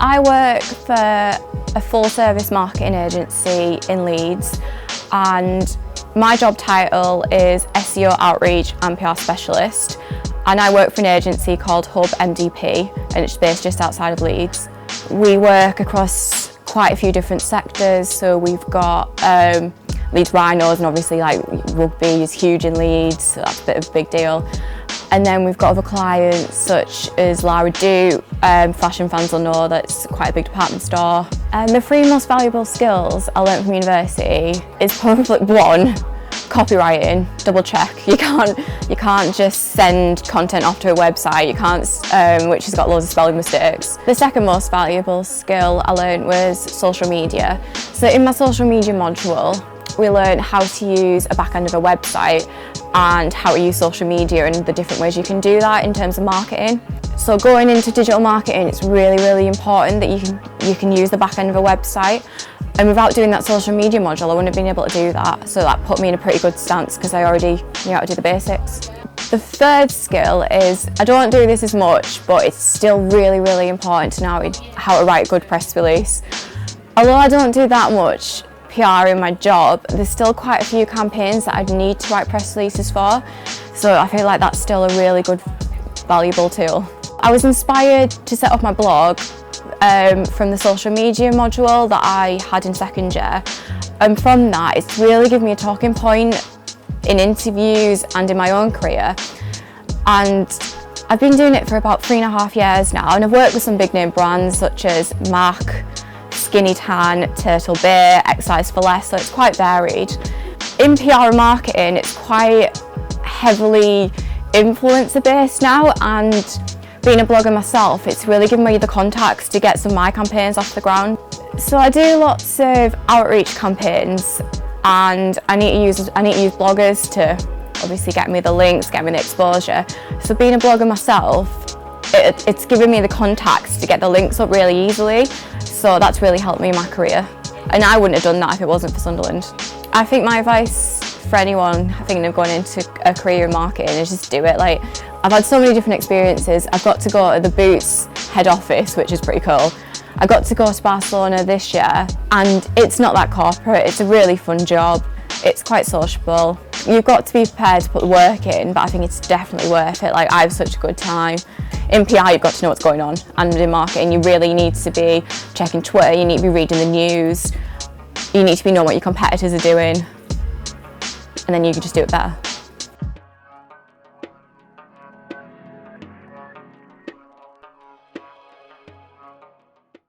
I work for a full-service marketing agency in Leeds, and my job title is SEO Outreach and PR Specialist, and I work for an agency called Hub MDP, and it's based just outside of Leeds. We work across quite a few different sectors, so we've got Leeds Rhinos, and obviously like rugby is huge in Leeds, so that's a bit of a big deal. And then we've got other clients such as Lara Doot, fashion fans will know that's quite a big department store. And the three most valuable skills I learnt from university is probably one, copywriting. Double check. You can't just send content off to a website. You can't, which has got loads of spelling mistakes. The second most valuable skill I learnt was social media. So in my social media module, we learned how to use a back end of a website and how to use social media and the different ways you can do that in terms of marketing. So going into digital marketing, it's really important that you can use the back end of a website. And without doing that social media module, I wouldn't have been able to do that. So that put me in a pretty good stance because I already knew how to do the basics. The third skill is, I don't do this as much, but it's still really important to know how to write a good press release. Although I don't do that much PR in my job, there's still quite a few campaigns that I'd need to write press releases for. So I feel like that's still a really good, valuable tool. I was inspired to set up my blog from the social media module that I had in second year. And from that, it's really given me a talking point in interviews and in my own career. And I've been doing it for about 3.5 years now, and I've worked with some big name brands such as MAC, Skinny Tan, Turtle Bay, Exercise for Less, so it's quite varied. In PR and marketing, it's quite heavily influencer based now, and being a blogger myself, it's really given me the contacts to get some of my campaigns off the ground. So I do lots of outreach campaigns, and I need to use bloggers to obviously get me the links, get me the exposure. So being a blogger myself, it's given me the contacts to get the links up really easily. So that's really helped me in my career. And I wouldn't have done that if it wasn't for Sunderland. I think my advice for anyone thinking of going into a career in marketing is just do it. Like, I've had so many different experiences. I've got to go to the Boots head office, which is pretty cool. I got to go to Barcelona this year, and it's not that corporate. It's a really fun job. It's quite sociable. You've got to be prepared to put the work in, but I think it's definitely worth it. Like, I have such a good time. In PR, you've got to know what's going on, and in marketing, you really need to be checking Twitter, you need to be reading the news, you need to be knowing what your competitors are doing, and then you can just do it better.